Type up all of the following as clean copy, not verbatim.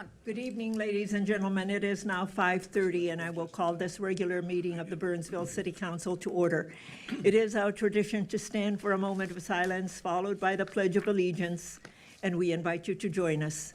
on. Good evening, ladies and gentlemen. It is now 5:30, and I will call this regular meeting of the Burnsville City Council to order. It is our tradition to stand for a moment of silence, followed by the Pledge of Allegiance, and we invite you to join us.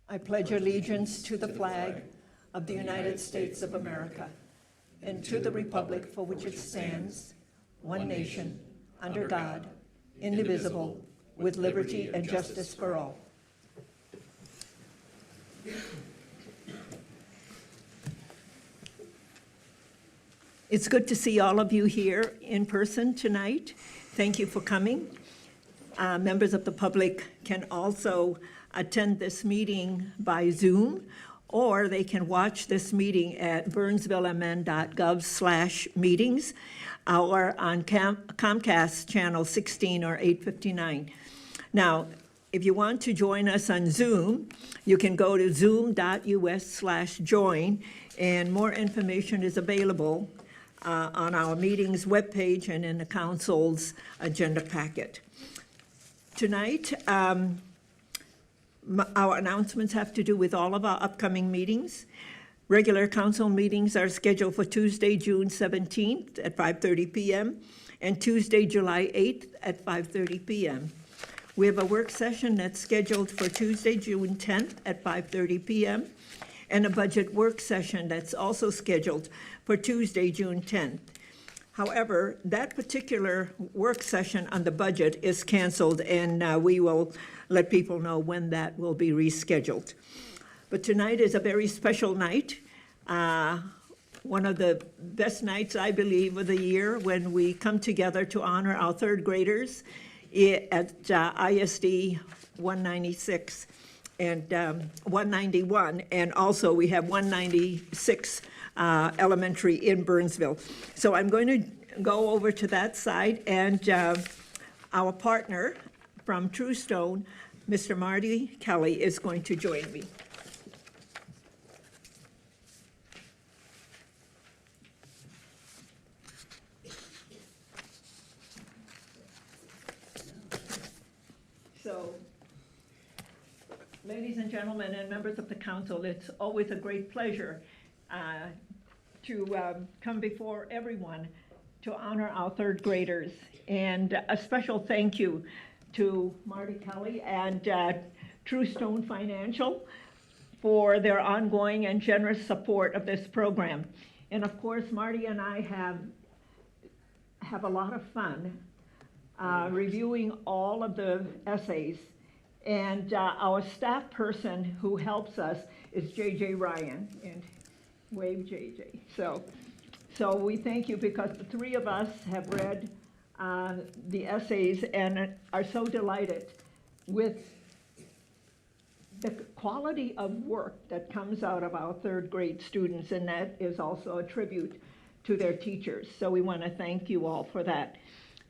I pledge allegiance to the flag of the United States of America and to the republic for which it stands, one nation, under God, indivisible, with liberty and justice for all. It's good to see all of you here in person tonight. Thank you for coming. Members of the public can also attend this meeting by Zoom, or they can watch this meeting at burnsvillemn.gov/meetings or on Comcast channel 16 or 859. Now, if you want to join us on Zoom, you can go to zoom.us/join, and more information is available on our meetings webpage and in the council's agenda packet. Tonight, our announcements have to do with all of our upcoming meetings. Regular council meetings are scheduled for Tuesday, June 17th at 5:30 p.m. and Tuesday, July 8th at 5:30 p.m. We have a work session that's scheduled for Tuesday, June 10th at 5:30 p.m. and a budget work session that's also scheduled for Tuesday, June 10th. However, that particular work session on the budget is canceled, and we will let people know when that will be rescheduled. But tonight is a very special night, one of the best nights, I believe, of the year, when we come together to honor our third graders at ISD 196 and 191, and also we have 196 elementary in Burnsville. So I'm going to go over to that side, and our partner from True Stone, Mr. Marty Kelly, is going to join me. So, ladies and gentlemen and members of the council, it's always a great pleasure to come before everyone to honor our third graders. And a special thank you to Marty Kelly and True Stone Financial for their ongoing and generous support of this program. And of course, Marty and I have a lot of fun reviewing all of the essays. And our staff person who helps us is JJ Ryan, and wave JJ. So we thank you, because the three of us have read the essays and are so delighted with the quality of work that comes out of our third grade students, and that is also a tribute to their teachers. So we want to thank you all for that.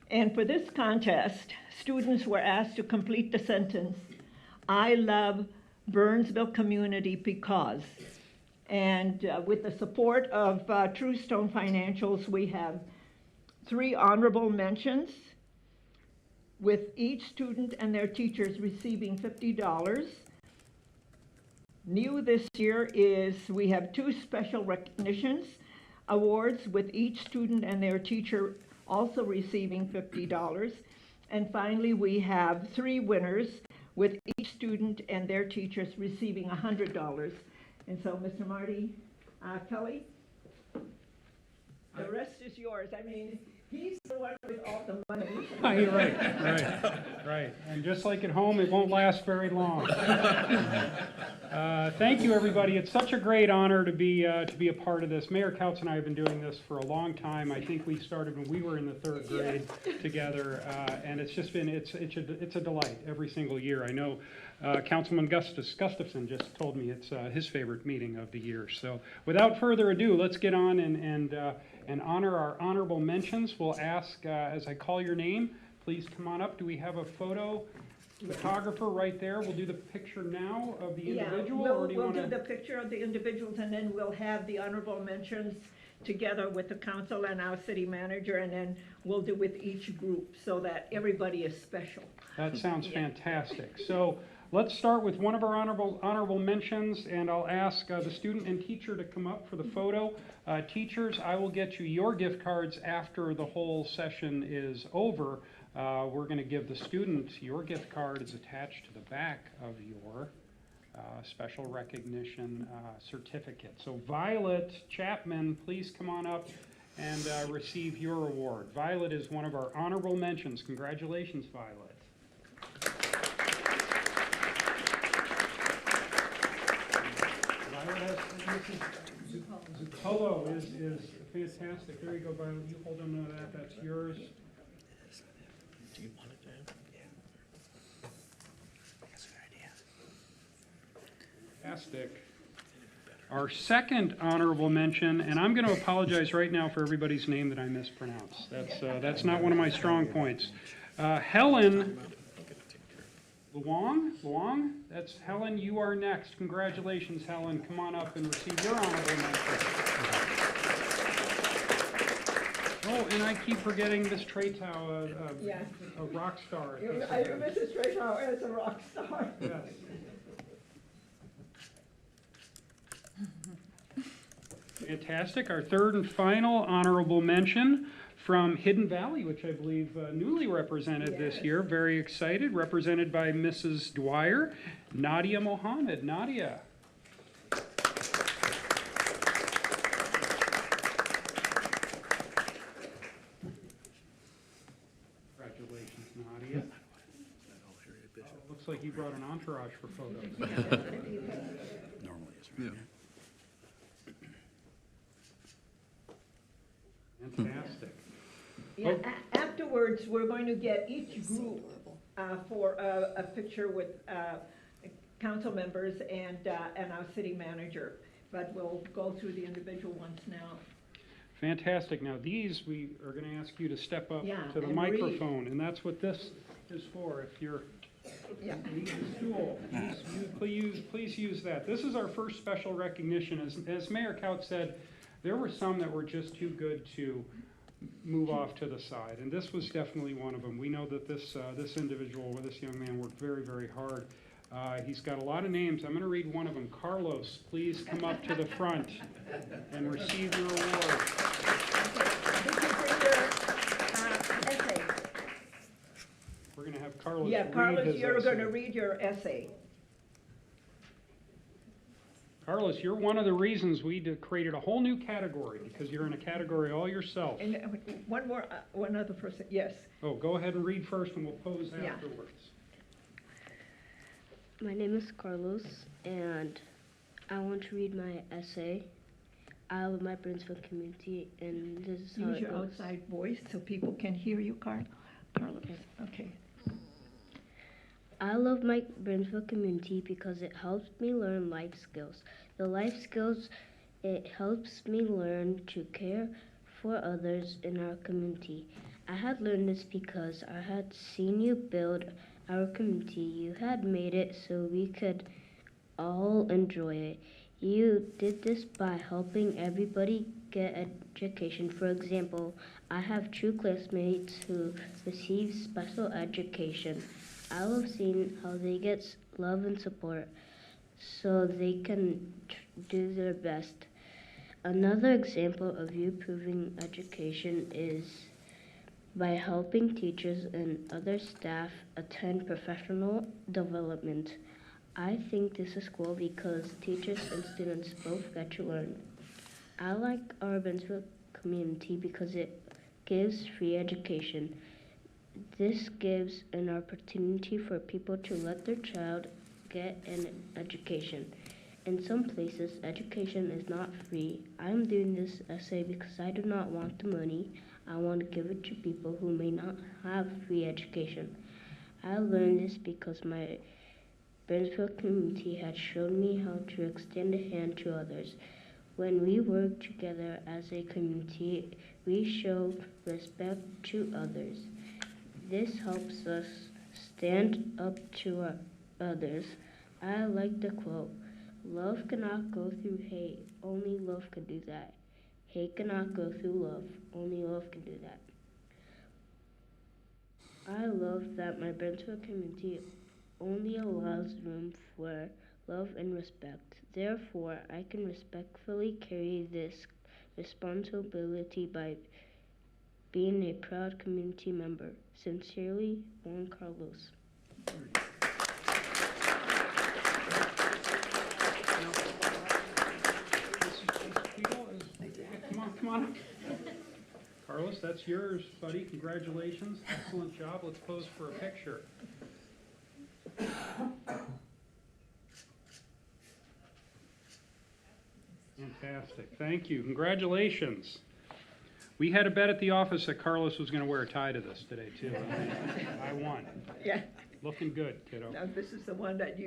And for this contest, students were asked to complete the sentence, "I love Burnsville community because." And with the support of True Stone Financials, we have 3 honorable mentions, with each student and their teachers receiving $50. New this year is we have 2 special recognitions awards, with each student and their teacher also receiving $50. And finally, we have 3 winners, with each student and their teachers receiving $100. And so, Mr. Marty Kelly, the rest is yours. I mean, he's the one with all the money. Oh, you're right. And just like at home, it won't last very long. Thank you, everybody. It's such a great honor to be a part of this. Mayor Couts and I have been doing this for a long time. I think we started when we were in the 3rd grade together, and it's just been it's a delight every single year. I know Councilman Gustafson just told me it's his favorite meeting of the year. So without further ado, let's get on and and honor our honorable mentions. We'll ask, as I call your name, please come on up. Do we have a photographer right there? We'll do the picture now of the individual, or do you We'll want do the to? picture of the individuals, and then we'll have the honorable mentions together with the council and our city manager, and then we'll do with each group so that everybody is special. That sounds fantastic. So let's start with one of our honorable mentions, and I'll ask the student and teacher to come up for the photo. Teachers, I will get you your gift cards after the whole session is over. We're going to give the student your gift card is attached to the back of your special recognition certificate. So Violet Chapman, please come on up and receive your award. Violet is one of our honorable mentions. Congratulations, Violet. Violet has, Mrs. Zuccolo is fantastic. There you go, Violet. You hold on to that. That's yours. Do you want it to have? Yeah. That's a good idea. Fantastic. Our second honorable mention, and I'm going to apologize right now for everybody's name that I mispronounce. That's not one of my strong points. Helen Luong? That's Helen, you are next. Congratulations, Helen. Come on up and receive your honorable mention. Oh, and I keep forgetting Miss Tretow, Yeah. a rock star. Mrs. Traytow is a rock star. Yes. Fantastic. Our third and final honorable mention from Hidden Valley, which I believe newly represented this Yes. year. Very excited. Represented by Mrs. Dwyer, Nadia Mohammed. Nadia. Congratulations, Nadia. Looks like you brought an entourage for photos. Normally is, right? Fantastic. Yeah, afterwards, we're going to get each group for a picture with council members and our city manager. But we'll go through the individual ones now. Fantastic. Now, these, we are going to ask you to step up Yeah, to the and microphone, and that's what this is for. If you're Yeah. leave the stool, please use that. This is our first special recognition. As Mayor Kaut said, there were some that were just too good to move off to the side, and this was definitely one of them. We know that this individual, this young man, worked very, very hard. He's got a lot of names. I'm going to read one of them. Carlos, please come up to the front and receive your award. Did you bring your essay? We're going to have Carlos Yeah, read Carlos, his you're essay. going to read your essay. Carlos, you're one of the reasons we created a whole new category, because you're in a category all yourself. And one other person, yes. Oh, go ahead and read first, and we'll pose Yeah. afterwards. My name is Carlos, and I want to read my essay. I love my Burnsville community, and this is how Use it your goes. outside voice so people can hear you, Carlos. Okay. I love my Burnsville community because it helps me learn life skills. The life skills, it helps me learn to care for others in our community. I had learned this because I had seen you build our community. You had made it so we could all enjoy it. You did this by helping everybody get education. For example, I have two classmates who receive special education. I love seeing how they get love and support so they can do their best. Another example of you proving education is by helping teachers and other staff attend professional development. I think this is cool because teachers and students both get to learn. I like our Burnsville community because it gives free education. This gives an opportunity for people to let their child get an education. In some places, education is not free. I'm doing this essay because I do not want the money. I want to give it to people who may not have free education. I learned this because my Burnsville community had shown me how to extend a hand to others. When we work together as a community, we show respect to others. This helps us stand up to others. I like the quote, "Love cannot go through hate, only love can do that. Hate cannot go through love, only love can do that." I love that my Burnsville community only allows room for love and respect. Therefore, I can respectfully carry this responsibility by being a proud community member. Sincerely, Juan Carlos. Come on. Carlos, that's yours, buddy. Congratulations. Excellent job. Let's pose for a picture. Fantastic. Thank you. Congratulations. We had a bet at the office that Carlos was going to wear a tie to this today, too. I won. Yeah, Looking good, kiddo. now this is the one that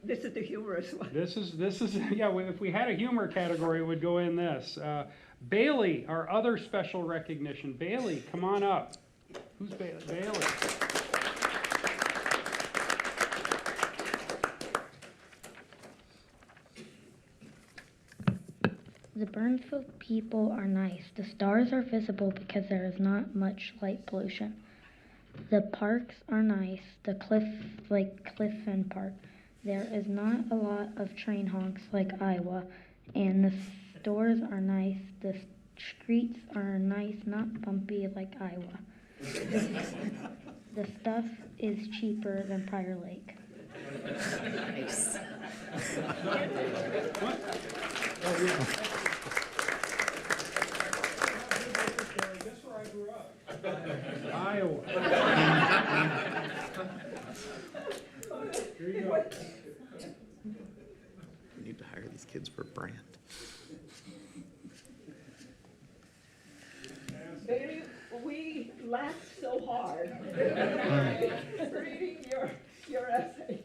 this is the humorous one. This is, yeah, if we had a humor category, it would go in this. Bailey, our other special recognition. Bailey, come on up. Who's Bailey? Bailey. The Burnsville people are nice. The stars are visible because there is not much light pollution. The parks are nice. The Clifton Park. There is not a lot of train honks like Iowa, and the stores are nice. The streets are nice, not bumpy like Iowa. The stuff is cheaper than Prior Lake. Nice. Guess where I grew up? Iowa. Here you go. We need to hire these kids for a brand. Bailey, we laughed so hard reading your essay.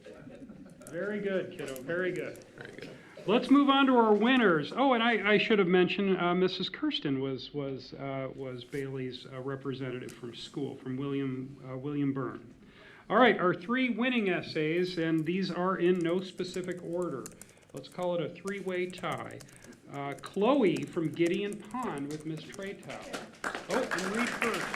Very good, kiddo. Very good. Very good. Let's move on to our winners. Oh, and I should have mentioned Mrs. Kirsten was Bailey's representative from school, from William Byrne. All right, our three winning essays, and these are in no specific order. Let's call it a three-way tie. Chloe from Gideon Pond with Miss Traytow. Oh, you read first.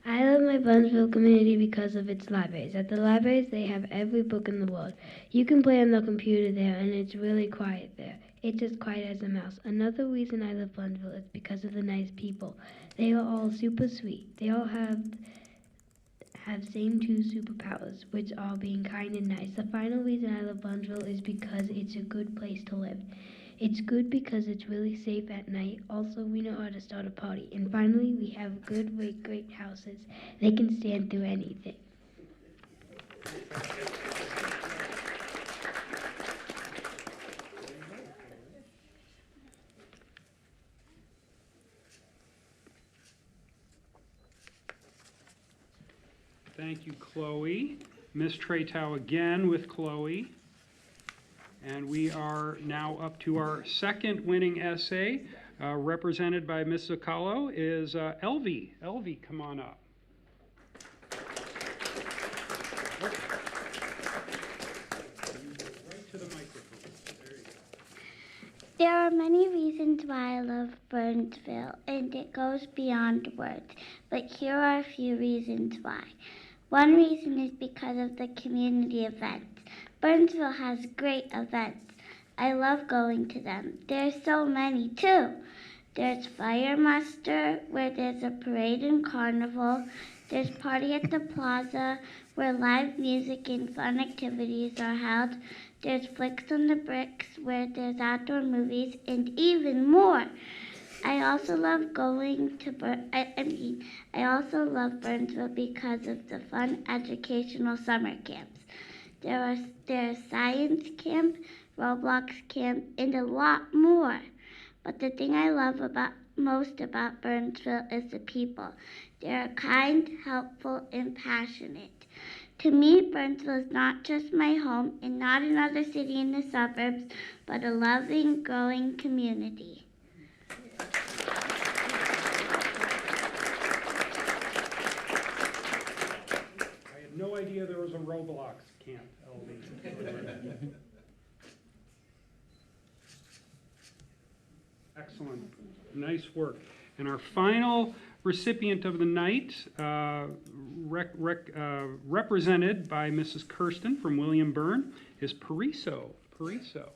I love my Burnsville community because of its libraries. At the libraries, they have every book in the world. You can play on the computer there, and it's really quiet there. It's as quiet as a mouse. Another reason I love Burnsville is because of the nice people. They are all super sweet. They all have same two superpowers, which are being kind and nice. The final reason I love Burnsville is because it's a good place to live. It's good because it's really safe at night. Also, we know how to start a party. And finally, we have good, great houses. They can stand through anything. Thank you, Chloe. Miss Traytow again with Chloe. And we are now up to our second winning essay, represented by Ms. Zuccalo, is Elvie. Elvie, come on up. Right to the microphone. There you go. There are many reasons why I love Burnsville, and it goes beyond words. But here are a few reasons why. One reason is because of the community events. Burnsville has great events. I love going to them. There's so many, too. There's Fire Muster, where there's a parade and carnival. There's Party at the Plaza, where live music and fun activities are held. There's Flicks on the Bricks, where there's outdoor movies, and even more. I also love going to I also love Burnsville because of the fun educational summer camps. There's science camp, Roblox camp, and a lot more. But the thing I love most about Burnsville is the people. They are kind, helpful, and passionate. To me, Burnsville is not just my home and not another city in the suburbs, but a loving, growing community. I had no idea there was a Roblox camp, LD. Excellent, nice work. And our final recipient of the night, represented by Mrs. Kirsten from William Byrne, is Pariso. Pariso.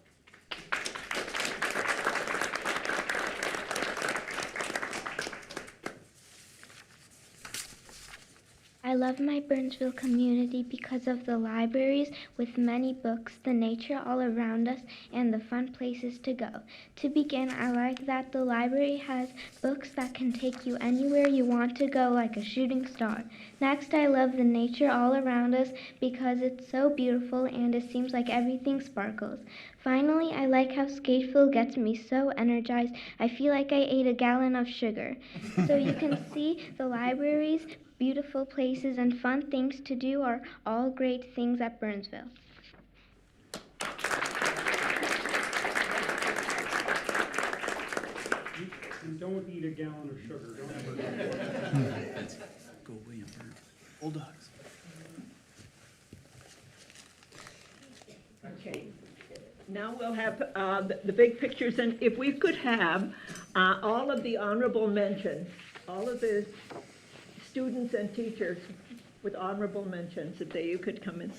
I love my Burnsville community because of the libraries with many books, the nature all around us, and the fun places to go. To begin, I like that the library has books that can take you anywhere you want to go like a shooting star. Next, I love the nature all around us because it's so beautiful and it seems like everything sparkles. Finally, I like how Skateville gets me so energized. I feel like I ate a gallon of sugar. So you can see the libraries, beautiful places, and fun things to do are all great things at Burnsville. And don't eat a gallon of sugar. Don't ever do that. Go William Byrne. Old dogs. Okay. Now we'll have the big pictures, and if we could have all of the honorable mentions, all of the students and teachers with honorable mentions, if you could come in.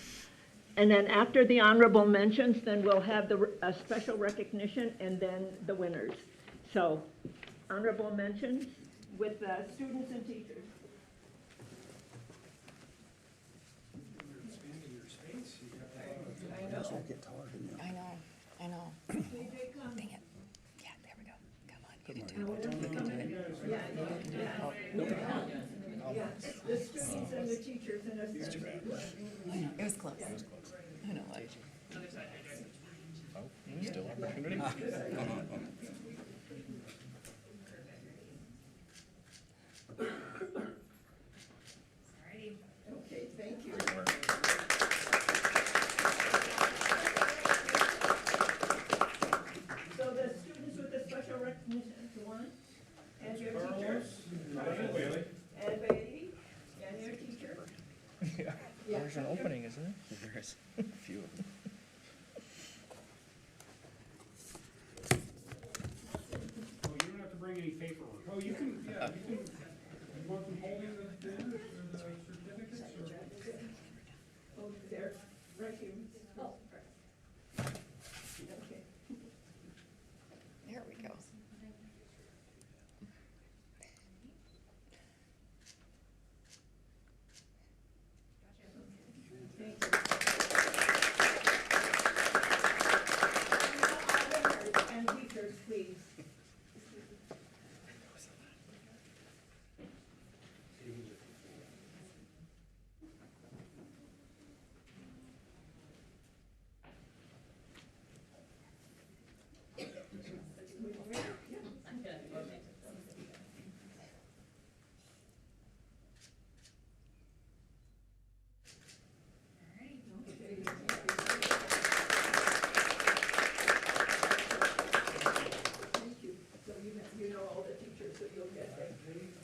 And then after the honorable mentions, then we'll have a special recognition and then the winners. So, honorable mentions with students and teachers. I know. Dang it. Yeah, there we go. Come on, you can do it. You can do it. Yeah, the students and the teachers and us. I know, it was close. I know, like. Still opportunity. Okay, thank you. So the students with the special recognition, Juan, and your teacher. And Bailey, and your teacher. Yeah. There's an opening, isn't it? There's a few of them. Oh, you don't have to bring any paperwork. Oh, you can, yeah, you can, you want them holding the banners or the certificates or? Oh, there, right here. Oh. Okay. There we go. And teachers, please. Thank you. So you know all the teachers that you'll get there.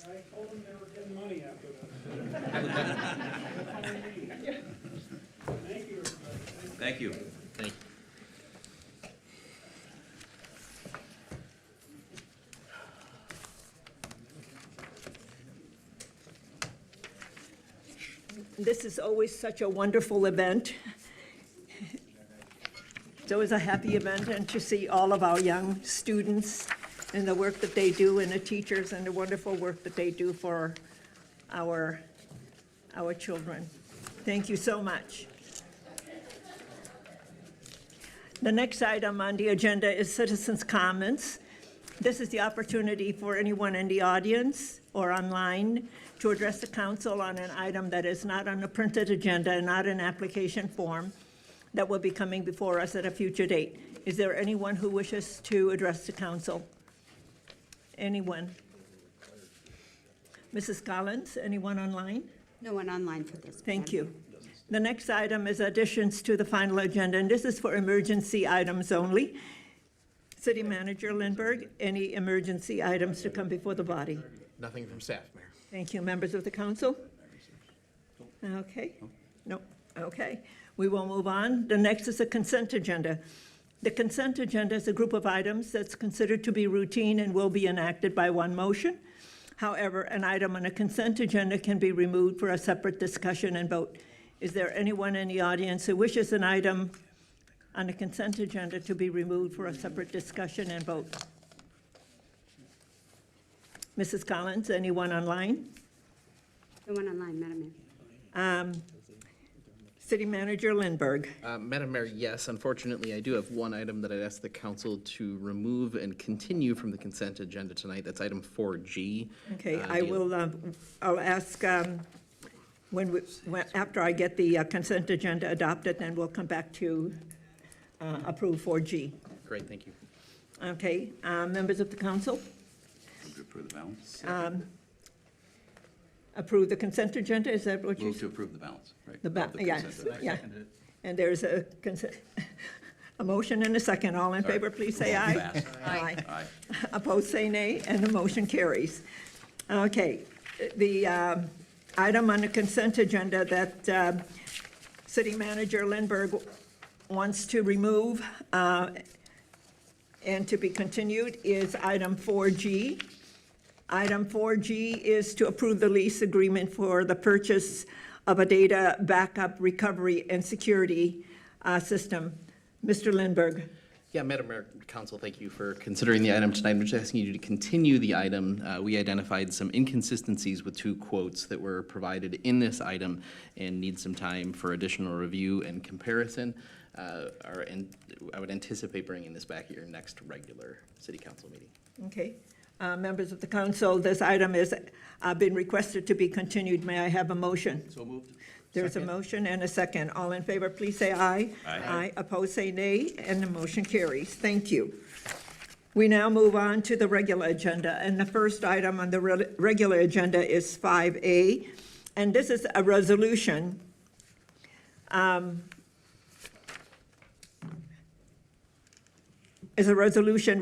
I told them they were getting money after this. Thank you, everybody. Thank you. This is always such a wonderful event. It's always a happy event, and to see all of our young students and the work that they do, and the teachers and the wonderful work that they do for our children. Thank you so much. The next item on the agenda is citizens' comments. This is the opportunity for anyone in the audience or online to address the council on an item that is not on the printed agenda and not an application form that will be coming before us at a future date. Is there anyone who wishes to address the council? Anyone? Mrs. Collins, anyone online? No one online for this. Thank plan. you. The next item is additions to the final agenda, and this is for emergency items only. City Manager Lindberg, any emergency items to come before the body? Nothing from staff, Mayor. Thank you. Members of the council? Okay. No. Okay. We will move on. The next is a consent agenda. The consent agenda is a group of items that's considered to be routine and will be enacted by one motion. However, an item on a consent agenda can be removed for a separate discussion and vote. Is there anyone in the audience who wishes an item on the consent agenda to be removed for a separate discussion and vote? Mrs. Collins, anyone online? No one online, Madam Mayor. City Manager Lindberg. Madam Mayor, yes, unfortunately, I do have one item that I'd ask the council to remove and continue from the consent agenda tonight. That's item 4G. Okay, I'll ask, after I get the consent agenda adopted, then we'll come back to approve 4G. Great, thank you. Okay, members of the council? Move to approve the balance. Approve the consent agenda, is that what you Move said? to approve the balance, right? The Of the yes, consent agenda. yeah. And there's a consent, a motion and a second. All in Sorry. favor, please say aye. Fast. Aye. Aye. Opposed, say nay, and the motion carries. Okay, the item on the consent agenda that City Manager Lindberg wants to remove and to be continued is item 4G. Item 4G is to approve the lease agreement for the purchase of a data backup, recovery, and security system. Mr. Lindberg. Yeah, Madam Mayor, Council, thank you for considering the item tonight. I'm just asking you to continue the item. We identified some inconsistencies with two quotes that were provided in this item and need some time for additional review and comparison. I would anticipate bringing this back at your next regular City Council meeting. Okay. Members of the council, this item has been requested to be continued. May I have a motion? So moved. There's a motion and a second. All in favor, please say aye. Aye. Opposed, say nay, and the motion carries. Thank you. We now move on to the regular agenda, and the first item on the regular agenda is 5A, and this is a resolution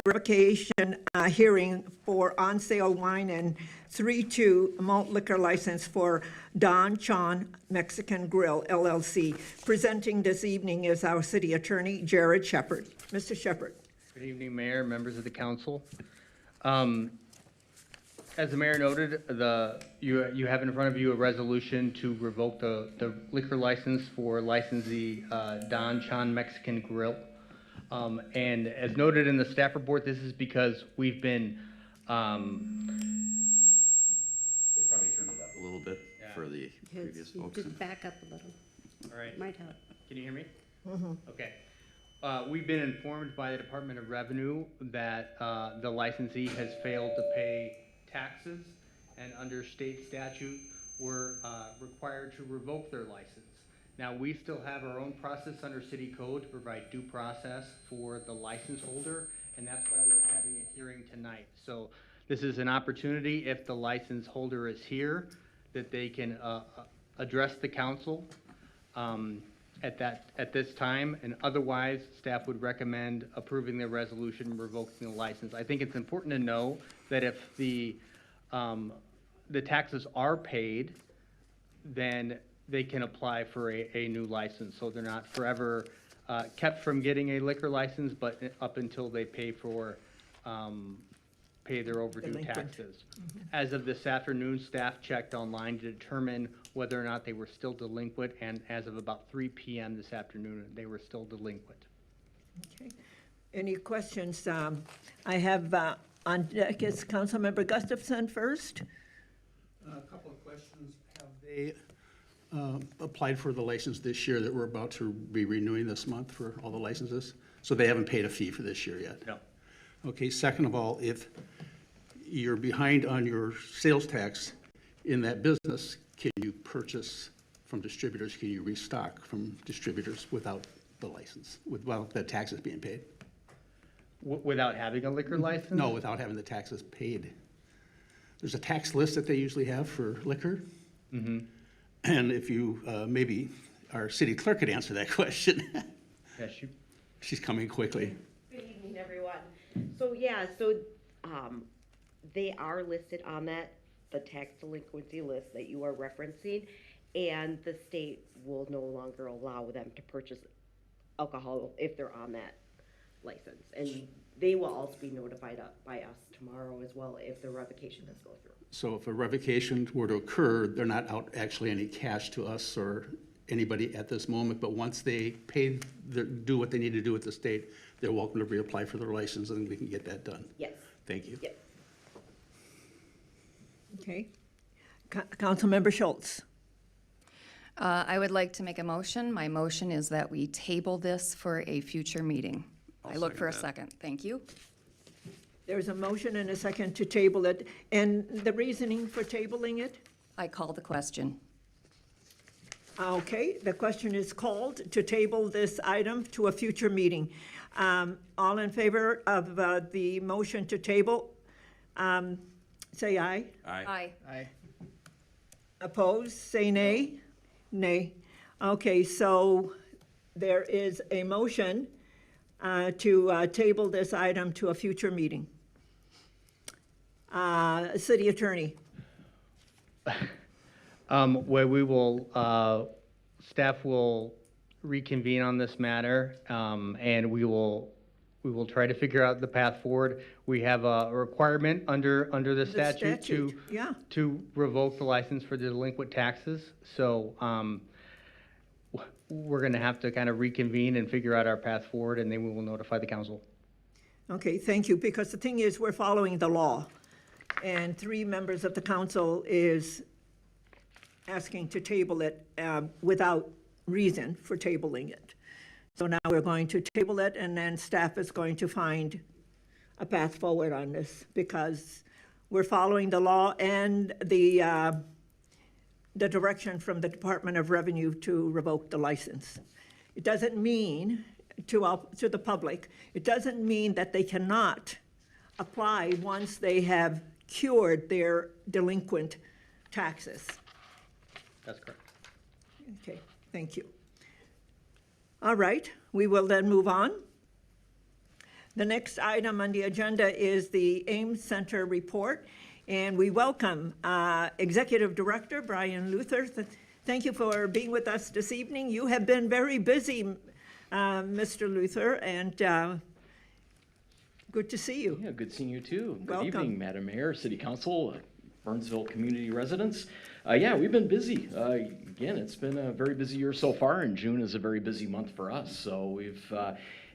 revocation hearing for on-sale wine and 3-2 malt liquor license for Don Chon Mexican Grill LLC. Presenting this evening is our city attorney, Jared Shepard. Mr. Shepard. Good evening, Mayor, members of the council. As the mayor noted, you have in front of you a resolution to revoke the liquor license for licensee Don Chon Mexican Grill. And as noted in the staff report, this is because we've been, They probably turned it up a little bit for the previous folks. Just back up a little. all right, Might help. can you hear me? Okay. We've been informed by the Department of Revenue that the licensee has failed to pay taxes, and under state statute, we're required to revoke their license. Now, we still have our own process under city code to provide due process for the license holder, and that's why we're having a hearing tonight. So this is an opportunity, if the license holder is here, that they can address the council at this time, and otherwise, staff would recommend approving the resolution revoking the license. I think it's important to know that if the taxes are paid, then they can apply for a new license, so they're not forever kept from getting a liquor license, but up until they pay their overdue Delinquent. taxes. As of this afternoon, staff checked online to determine whether or not they were still delinquent, and as of about 3 p.m. this afternoon, they were still delinquent. Okay. Any questions? I have on deck is Councilmember Gustafson first. A couple of questions. Have they applied for the license this year that we're about to be renewing this month for all the licenses? So they haven't paid a fee for this year yet? No. Okay, second of all, if you're behind on your sales tax in that business, can you purchase from distributors? Can you restock from distributors without the license, without the taxes being paid? Without having a liquor license? No, without having the taxes paid. There's a tax list that they usually have for liquor. Mm-hmm. And if you maybe our city clerk could answer that question. Yes, She's coming quickly. Good evening, everyone. They are listed on the tax delinquency list that you are referencing, and the state will no longer allow them to purchase alcohol if they're on that license. And they will also be notified by us tomorrow as well if the revocation does go through. So if a revocation were to occur, they're not out actually any cash to us or anybody at this moment, but once they pay, do what they need to do with the state, they're welcome to reapply for their license and we can get that done. Yes. Thank you. Yes. Okay. Councilmember Schultz. I would like to make a motion. My motion is that we table this for a future meeting. I look for a second. Thank you. There's a motion and a second to table it. And the reasoning for tabling it? I call the question. Okay, the question is called to table this item to a future meeting. All in favor of the motion to table, say aye. Aye. Aye. Opposed, say nay. Nay. Okay, so there is a motion to table this item to a future meeting. City Attorney. Where we will, staff will reconvene on this matter, and we will try to figure out the path forward. We have a requirement under the statute yeah. to revoke the license for the delinquent taxes. So, we're gonna have to kind of reconvene and figure out our path forward, and then we will notify the council. Okay, thank you, because the thing is, we're following the law, and 3 members of the council is asking to table it without reason for tabling it. So now we're going to table it, and then staff is going to find a path forward on this, because we're following the law and the direction from the Department of Revenue to revoke the license. It doesn't mean, to the public, it doesn't mean that they cannot apply once they have cured their delinquent taxes. That's correct. Okay, thank you. All right, we will then move on. The next item on the agenda is the Ames Center report, and we welcome Executive Director Brian Luther. Thank you for being with us this evening. You have been very busy, Mr. Luther, and good to see you. Yeah, good seeing you too. Welcome. Good evening, Madam Mayor, City Council, Burnsville community residents. Yeah, we've been busy. Again, it's been a very busy year so far, and June is a very busy month for us. So we've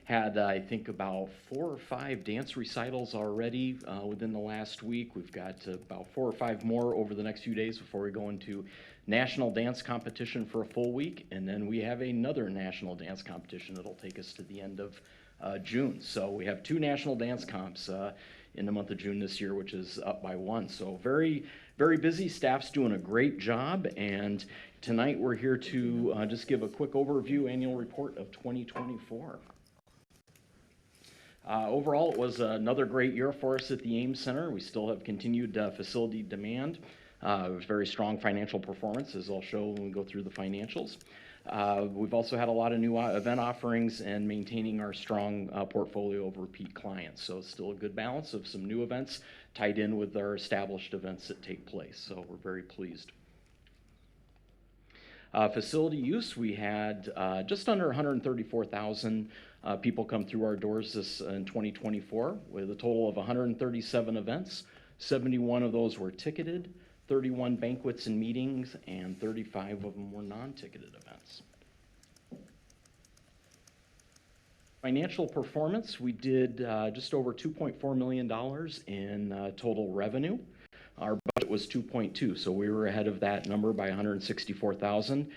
had, I think, about 4 or 5 dance recitals already within the last week. We've got about 4 or 5 more over the next few days before we go into national dance competition for a full week, and then we have another national dance competition that'll take us to the end of June. So we have 2 national dance comps in the month of June this year, which is up by 1. So very, very busy. Staff's doing a great job, and tonight we're here to just give a quick overview annual report of 2024. Overall, it was another great year for us at the Ames Center. We still have continued facility demand. It was very strong financial performance, as I'll show when we go through the financials. We've also had a lot of new event offerings and maintaining our strong portfolio of repeat clients. So it's still a good balance of some new events tied in with our established events that take place. So we're very pleased. Facility use, we had just under 134,000 people come through our doors in 2024 with a total of 137 events. 71 of those were ticketed, 31 banquets and meetings, and 35 of them were non-ticketed events. Financial performance, we did just over $2.4 million in total revenue. Our budget was 2.2, so we were ahead of that number by 164,000.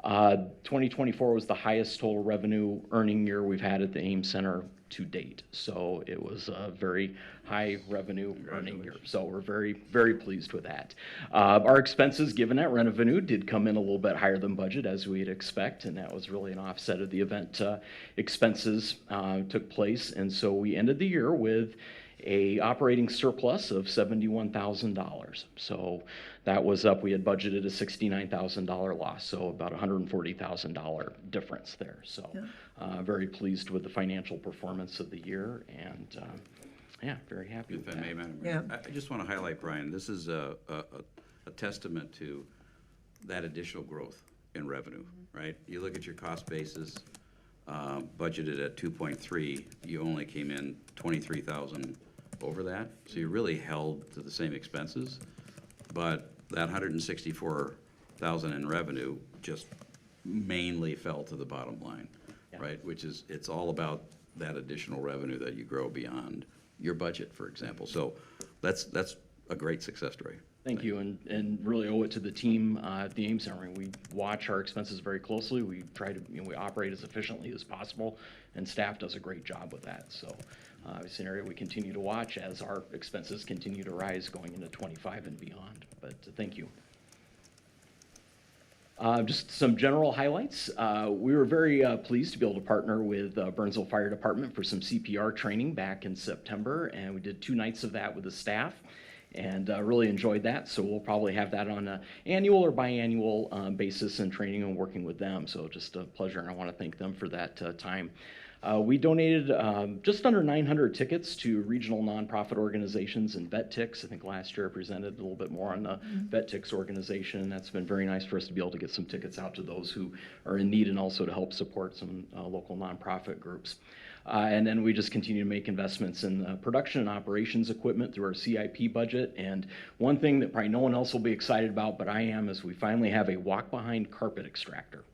2024 was the highest total revenue earning year we've had at the Ames Center to date. So it was a very high revenue earning year. So we're very, very pleased with that. Our expenses, given that revenue, did come in a little bit higher than budget, as we'd expect, and that was really an offset of the event expenses took place. And so we ended the year with a operating surplus of $71,000. So that was up. We had budgeted a $69,000 loss, so about $140,000 difference there. So very pleased with the financial performance of the year, and yeah, very happy with If that. I may, Madam Mayor. I just want to highlight, Brian, this is a testament to that additional growth in revenue, right? You look at your cost basis, budgeted at 2.3, you only came in 23,000 over that, so you really held to the same expenses, but that 164,000 in revenue just mainly fell to the bottom line, right? Which is, it's all about that additional revenue that you grow beyond your budget, for example. So that's a great success story. Thank you, and really owe it to the team at the Ames Center. We watch our expenses very closely. We try to, we operate as efficiently as possible, and staff does a great job with that. So it's an area we continue to watch as our expenses continue to rise going into 25 and beyond. But thank you. Just some general highlights. We were very pleased to be able to partner with Burnsville Fire Department for some CPR training back in September, and we did 2 nights of that with the staff, and really enjoyed that. So we'll probably have that on an annual or biannual basis and training and working with them. So just a pleasure, and I want to thank them for that time. We donated just under 900 tickets to regional nonprofit organizations and VetTix. I think last year I presented a little bit more on the VetTix organization. That's been very nice for us to be able to get some tickets out to those who are in need, and also to help support some local nonprofit groups. And then we just continue to make investments in production and operations equipment through our CIP budget. And one thing that probably no one else will be excited about, but I am, is we finally have a walk-behind carpet extractor.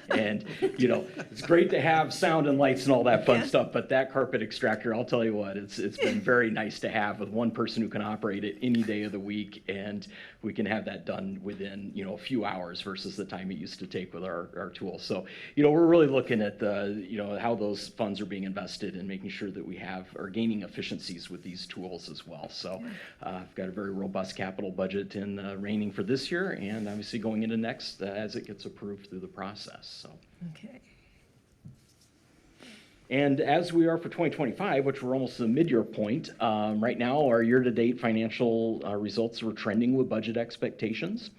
And, you know, it's great to have sound and lights and all that fun stuff, but that carpet extractor, I'll tell you what, it's been very nice to have, with one person who can operate it any day of the week, and we can have that done within, you know, a few hours versus the time it used to take with our tools. So, you know, we're really looking at the, you know, how those funds are being invested and making sure that we are gaining efficiencies with these tools as well. So I've got a very robust capital budget in reigning for this year, and obviously going into next as it gets approved through the process. So. Okay. And as we are for 2025, which we're almost to the mid-year point, right now our year-to-date financial results are trending with budget expectations.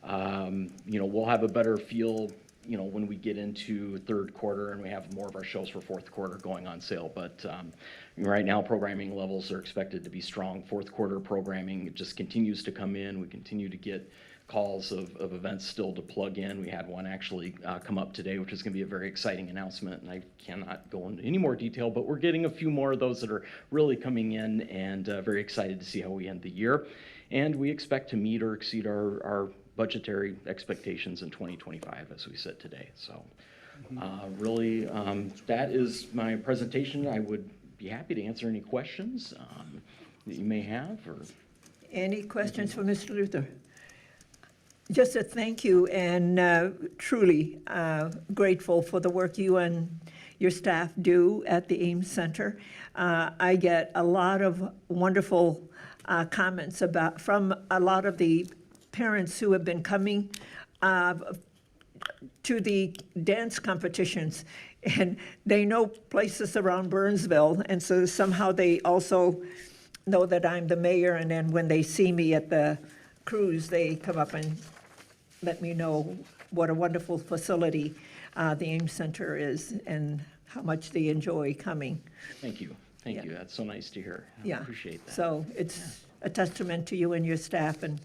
You know, we'll have a better feel, you know, when we get into third quarter and we have more of our shows for fourth quarter going on sale. But right now, programming levels are expected to be strong. Fourth quarter programming just continues to come in. We continue to get calls of events still to plug in. We had one actually come up today, which is going to be a very exciting announcement, and I cannot go into any more detail, but we're getting a few more of those that are really coming in, and very excited to see how we end the year. And we expect to meet or exceed our budgetary expectations in 2025 as we sit today. So really, that is my presentation. I would be happy to answer any questions that you may have. Or Any questions for Mr. Luther? Just a thank you, and truly grateful for the work you and your staff do at the Ames Center. I get a lot of wonderful comments from a lot of the parents who have been coming to the dance competitions, and they know places around Burnsville, and so somehow they also know that I'm the mayor, and then when they see me at the cruise, they come up and let me know what a wonderful facility the Ames Center is, and how much they enjoy coming. Thank you. Thank you. That's so nice to hear. I appreciate that. So it's a testament to you and your staff and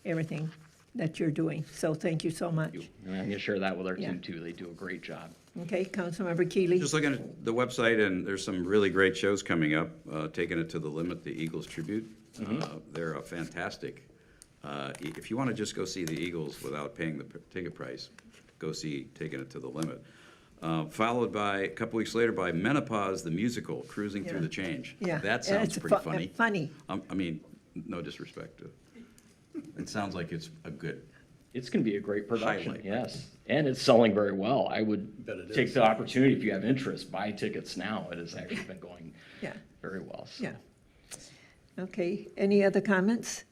everything that you're doing. So thank you so much. And I'm going to share that with our team too. They do a great job. Okay, Councilmember Keeley. Just looking at the website, and there's some really great shows coming up. Taking It to the Limit, the Eagles tribute. They're a fantastic. If you want to just go see the Eagles without paying the ticket price, go see Taking It to the Limit. Followed by, a couple weeks later, by Menopause, the musical, Cruising Through the Change. Yeah. That sounds pretty funny. Funny. I mean, no disrespect. It sounds like it's a good. It's going to be a great production, highlight. yes. And it's selling very well. I would take the opportunity, if you have interest, buy tickets now. It has actually been going very well. So. Yeah. Okay, any other comments?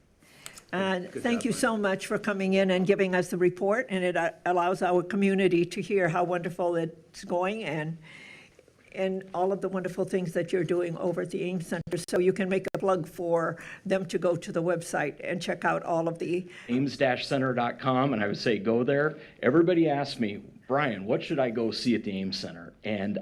Thank you so much for coming in and giving us the report, and it allows our community to hear how wonderful it's going, and and all of the wonderful things that you're doing over at the Ames Center. So you can make a plug for them to go to the website and check out all of the, Ames-center.com, and I would say go there. Everybody asks me, Brian, what should I go see at the Ames Center? And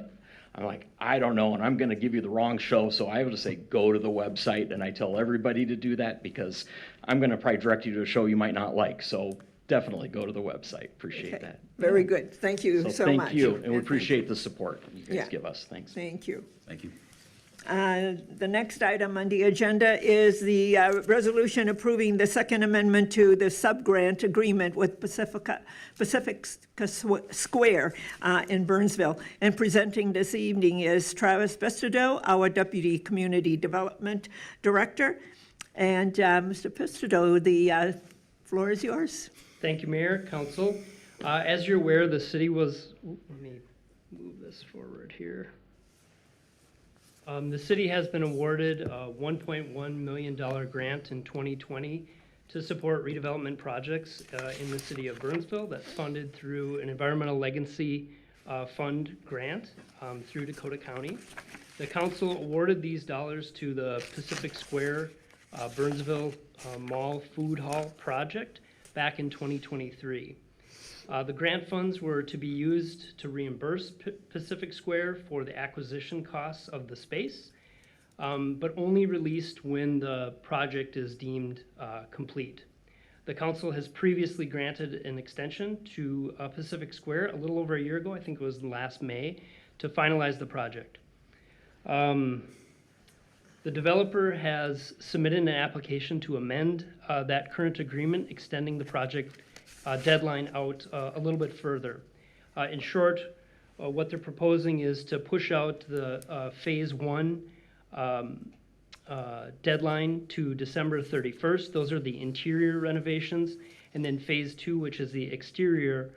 I'm like, I don't know, and I'm going to give you the wrong show, so I would say go to the website, and I tell everybody to do that because I'm going to probably direct you to a show you might not like. So definitely go to the website. Appreciate that. very good. Thank you so much. Thank you, and we appreciate the support you guys Yeah. give us. Thanks. Thank you. Thank you. The nex item on the agenda is the resolution approving the Second Amendment to the sub-grant agreement with Pacific Square in Burnsville. And presenting this evening is Travis Pestido, our Deputy Community Development Director. And Mr. Pestido, the floor is yours. Thank you, Mayor, Council. As you're aware, the city was, let me move this forward here. The city has been awarded a $1.1 million grant in 2020 to support redevelopment projects in the city of Burnsville that's funded through an Environmental Legacy Fund grant through Dakota County. The council awarded these dollars to the Pacific Square Burnsville Mall Food Hall project back in 2023. The grant funds were to be used to reimburse Pacific Square for the acquisition costs of the space, but only released when the project is deemed complete. The council has previously granted an extension to Pacific Square a little over a year ago, I think it was last May, to finalize the project. The developer has submitted an application to amend that current agreement, extending the project deadline out a little bit further. In short, what they're proposing is to push out the Phase 1 deadline to December 31st. Those are the interior renovations. And then Phase 2, which is the exterior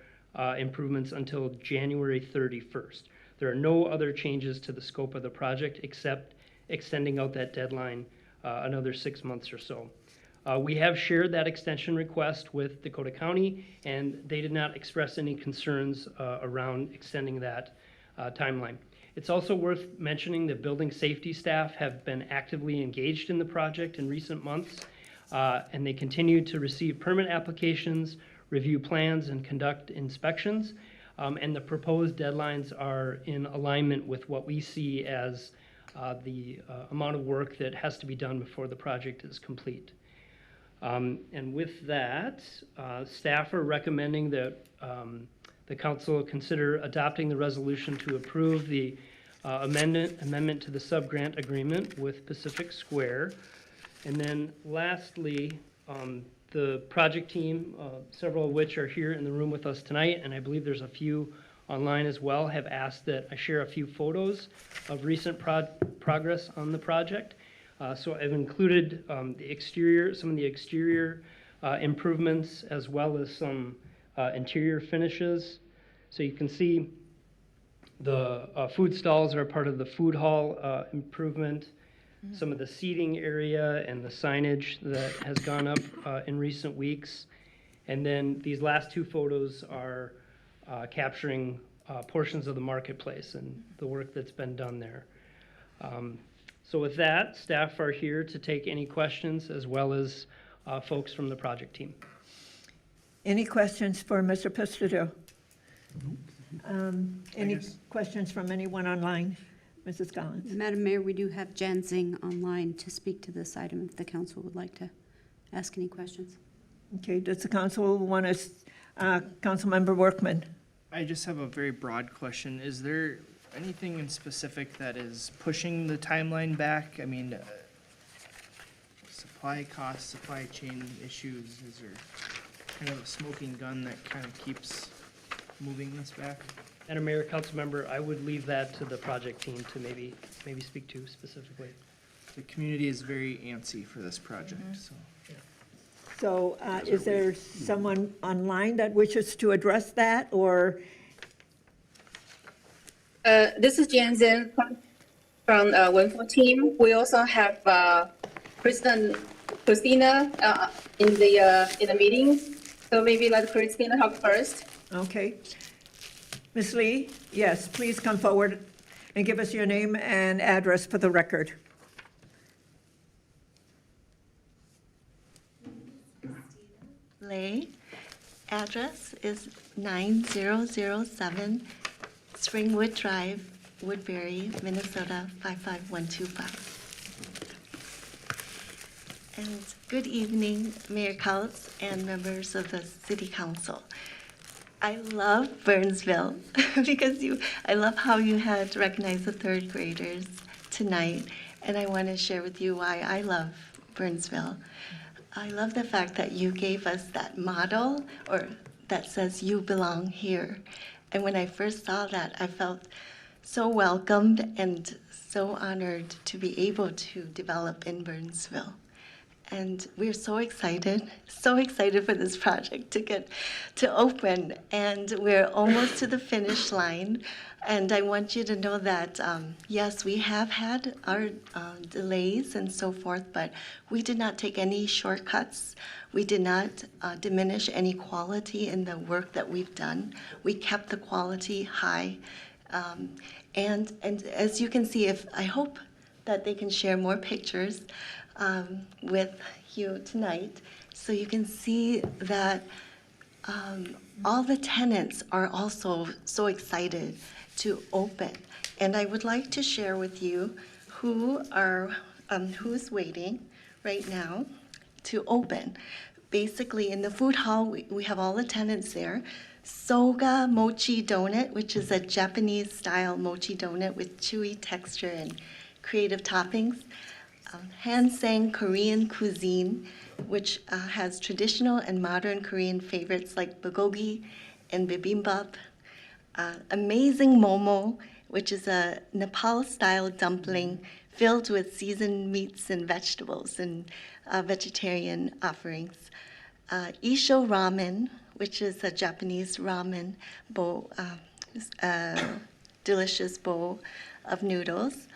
improvements, until January 31st. There are no other changes to the scope of the project except extending out that deadline another 6 months or so. We have shared that extension request with Dakota County, and they did not express any concerns around extending that timeline. It's also worth mentioning that building safety staff have been actively engaged in the project in recent months, and they continue to receive permit applications, review plans, and conduct inspections. And the proposed deadlines are in alignment with what we see as the amount of work that has to be done before the project is complete. And with that, staff are recommending that the council consider adopting the resolution to approve the amendment to the sub-grant agreement with Pacific Square. And then lastly, the project team, several of which are here in the room with us tonight, and I believe there's a few online as well, have asked that I share a few photos of recent progress on the project. So I've included the exterior, some of the exterior improvements, as well as some interior finishes. So you can see the food stalls are part of the food hall improvement. Some of the seating area and the signage that has gone up in recent weeks. And then these last two photos are capturing portions of the marketplace and the work that's been done there. So with that, staff are here to take any questions, as well as folks from the project team. Any questions for Mr. Pestido? Any questions from anyone online? Mrs. Collins? Madam Mayor, we do have Jan Zing online to speak to this item if the council would like to ask any questions. Okay, does the council want us, Councilmember Workman? I just have a very broad question. Is there anything in specific that is pushing the timeline back? I mean, supply costs, supply chain issues, is there kind of a smoking gun that kind of keeps moving this back? Madam Mayor, council member, I would leave that to the project team to maybe speak to specifically. The community is very antsy for this project, so. So is there someone online that wishes to address that, or? This is Jan Zhen from Winful team. We also have Christina in the meeting. So maybe let Christina talk first. Okay. Ms. Lee, yes, please come forward. and give us your name and address for the record. Lay. Address is 9007 Springwood Drive, Woodbury, Minnesota 55125. And good evening, Mayor Kautz and members of the City Council. I love Burnsville because I love how you had recognized the third graders tonight, and I want to share with you why I love Burnsville. I love the fact that you gave us that model or that says you belong here. And when I first saw that, I felt so welcomed and so honored to be able to develop in Burnsville. And we're so excited for this project to get to open. And we're almost to the finish line. And I want you to know that, yes, we have had our delays and so forth, but we did not take any shortcuts. We did not diminish any quality in the work that we've done. We kept the quality high. And as you can see, I hope that they can share more pictures with you tonight, so you can see that all the tenants are also so excited to open. And I would like to share with you who's waiting right now to open. Basically, in the food hall, we have all the tenants there. Soga Mochi Donut, which is a Japanese-style mochi donut with chewy texture and creative toppings. Hansang Korean cuisine, which has traditional and modern Korean favorites like bulgogi and bibimbap. Amazing Momo, which is a Nepal-style dumpling filled with seasoned meats and vegetables and vegetarian offerings. Isho Ramen, which is a Japanese ramen bowl, delicious bowl of noodles.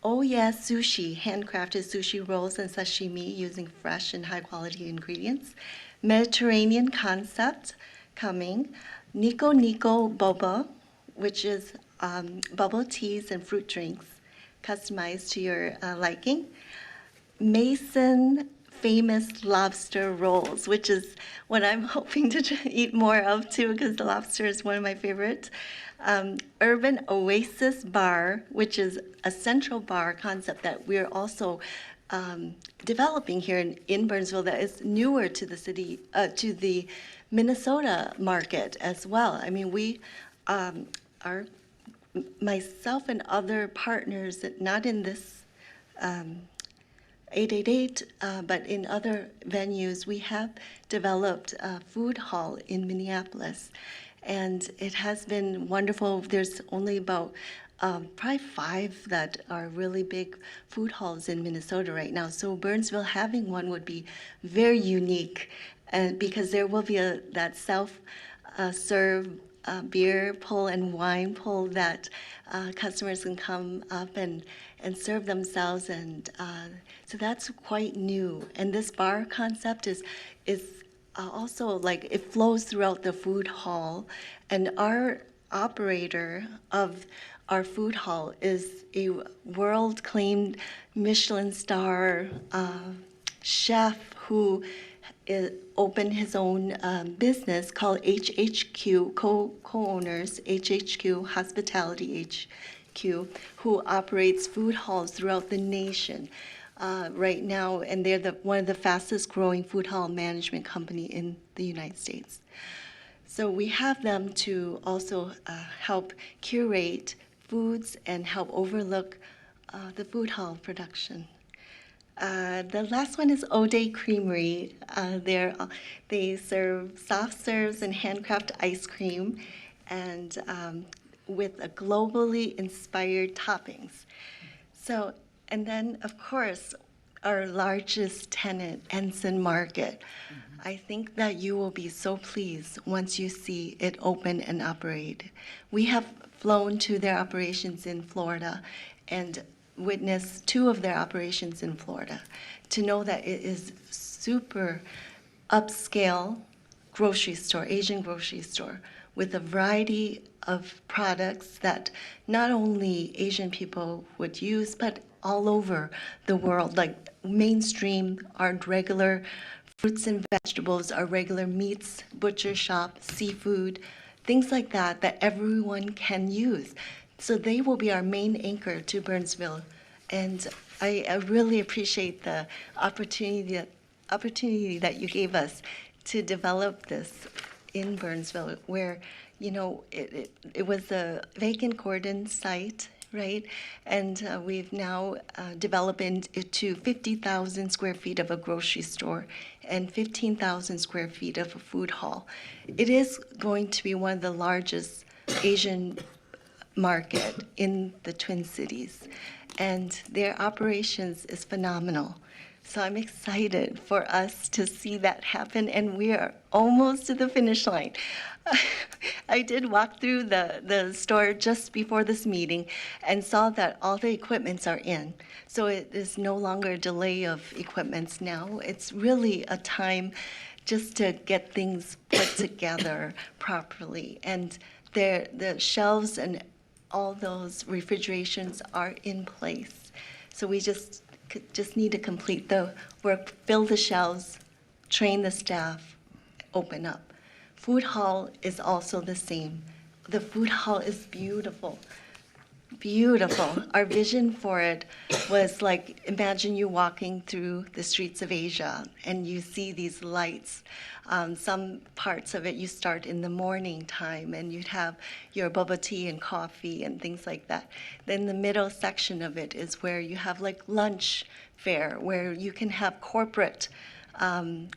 Oh Yeah Sushi, handcrafted sushi rolls and sashimi using fresh and high-quality ingredients. Mediterranean concept coming. Nico Nico Boba, which is bubble teas and fruit drinks customized to your liking. Mason famous lobster rolls, which is what I'm hoping to eat more of too, because the lobster is one of my favorites. Urban Oasis Bar, which is a central bar concept that we're also developing here in Burnsville that is newer to the city, to the Minnesota market as well. I mean, we are, myself and other partners, not in this 888, but in other venues, we have developed a food hall in Minneapolis. And it has been wonderful. There's only about probably 5 that are really big food halls in Minnesota right now. So Burnsville having one would be very unique, and because there will be that self-serve beer pull and wine pull that customers can come up and serve themselves, and so that's quite new. And this bar concept is also like it flows throughout the food hall, and our operator of our food hall is a world-claimed Michelin star chef who opened his own business called HHQ, co-owners, HHQ, Hospitality HQ, who operates food halls throughout the nation right now, and they're one of the fastest growing food hall management company in the United States. So we have them to also help curate foods and help overlook the food hall production. The last one is O'Day Creamery. They serve soft serves and handcrafted ice cream, and with a globally inspired toppings. So, and then of course, our largest tenant, Ensign Market. I think that you will be so pleased once you see it open and operate. We have flown to their operations in Florida and witnessed 2 of their operations in Florida to know that it is super upscale grocery store, Asian grocery store, with a variety of products that not only Asian people would use, but all over the world, like mainstream, our regular fruits and vegetables, our regular meats, butcher shop, seafood, things like that, that everyone can use. So they will be our main anchor to Burnsville. And I really appreciate the opportunity that you gave us to develop this in Burnsville, where, you know, it was a vacant Gordon site, right? And we've now developed it to 50,000 square feet of a grocery store and 15,000 square feet of a food hall. It is going to be one of the largest Asian market in the Twin Cities, and their operations is phenomenal. So I'm excited for us to see that happen, and we are almost to the finish line. I did walk through the store just before this meeting and saw that all the equipments are in. So it is no longer a delay of equipments now. It's really a time just to get things put together properly. And the shelves and all those refrigerations are in place. So we just need to complete the work, fill the shelves, train the staff, open up. Food hall is also the same. The food hall is beautiful, beautiful. Our vision for it was like, imagine you walking through the streets of Asia and you see these lights. Some parts of it you start in the morning time and you'd have your bubble tea and coffee and things like that. Then the middle section of it is where you have like lunch fare, where you can have corporate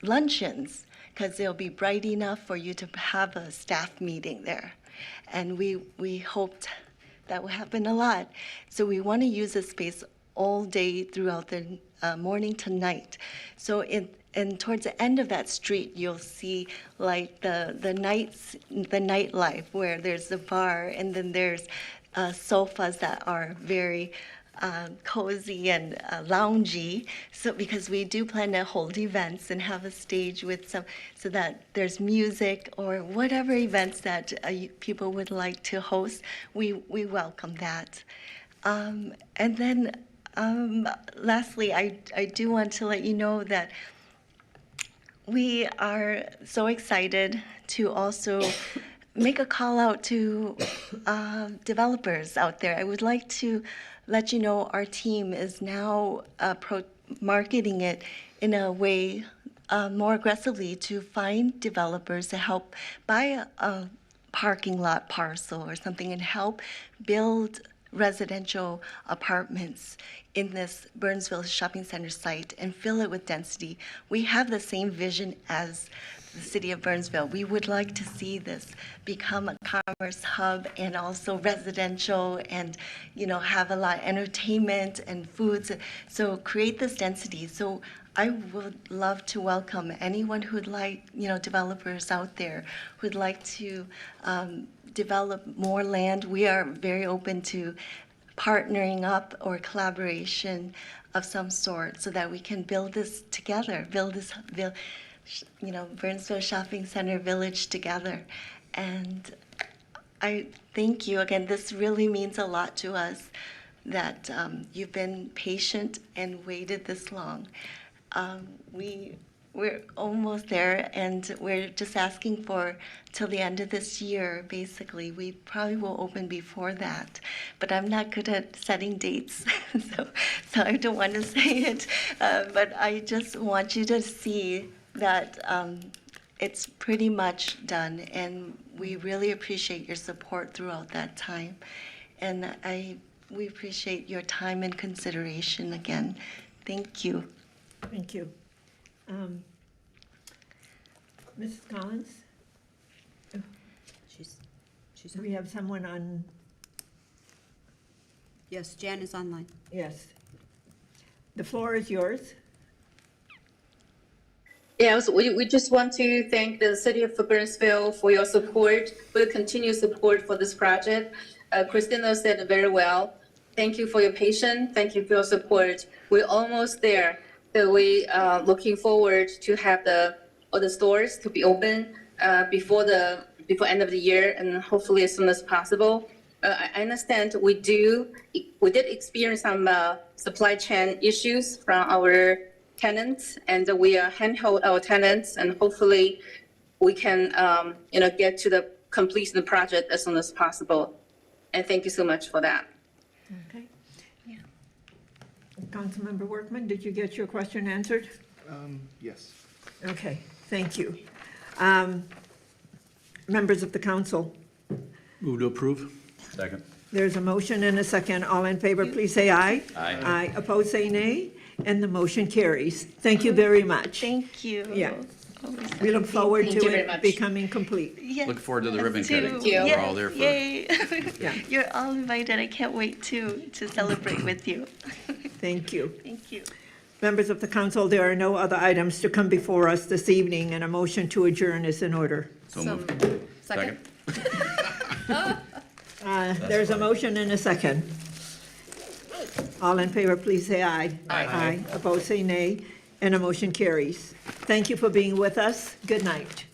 luncheons, because they'll be bright enough for you to have a staff meeting there. And we hoped that will happen a lot. So we want to use this space all day throughout the morning to night. So and towards the end of that street, you'll see like the nightlife, where there's the bar and then there's sofas that are very cozy and loungy. So because we do plan to hold events and have a stage with some, so that there's music or whatever events that people would like to host, we welcome that. And then lastly, I do want to let you know that we are so excited to also make a call out to developers out there. I would like to let you know our team is now marketing it in a way more aggressively to find developers to help buy a parking lot parcel or something and help build residential apartments in this Burnsville shopping center site and fill it with density. We have the same vision as the city of Burnsville. We would like to see this become a commerce hub and also residential, and have a lot of entertainment and foods. So create this density. So I would love to welcome anyone who'd like, developers out there who'd like to develop more land. We are very open to partnering up or collaboration of some sort so that we can build this together, build Burnsville Shopping Center Village together. And I thank you again. This really means a lot to us that you've been patient and waited this long. We're almost there, and we're just asking for till the end of this year, basically. We probably will open before that, but I'm not good at setting dates, so I don't want to say it. But I just want you to see that it's pretty much done, and we really appreciate your support throughout that time. And we appreciate your time and consideration again. Thank you. Thank you. Mrs. Collins? She's we have someone on? Yes, Jan is online. Yes. The floor is yours. Yes, we just want to thank the city of Burnsville for your support, for the continued support for this project. Christina said it very well. Thank you for your patience. Thank you for your support. We're almost there. So we are looking forward to have all the stores to be open before end of the year, and hopefully as soon as possible. I understand we did experience some supply chain issues from our tenants, and we handhold our tenants, and hopefully we can, get to the completion of the project as soon as possible. And thank you so much for that. Okay. Councilmember Workman, did you get your question answered? Yes. Okay, thank you. Members of the council, Move to approve. Second. there's a motion and a second. All in favor, please say aye. Aye. Aye. Opposed, say nay. And the motion carries. Thank you very much. Thank you. Yeah. We look forward Thank to you very it much. becoming complete. Yeah, Look forward to the ribbon us too. cutting. you. We're all there for it. Yay. Yeah. You're all invited. I can't wait to celebrate with you. Thank you. Thank you. Members of the council, there are no other items to come before us this evening, and a motion to adjourn is in order. So moved. Second? There's a motion and a second. All in favor, please say aye. Aye. Opposed, say nay, and a motion carries. Thank you for being with us. Good night.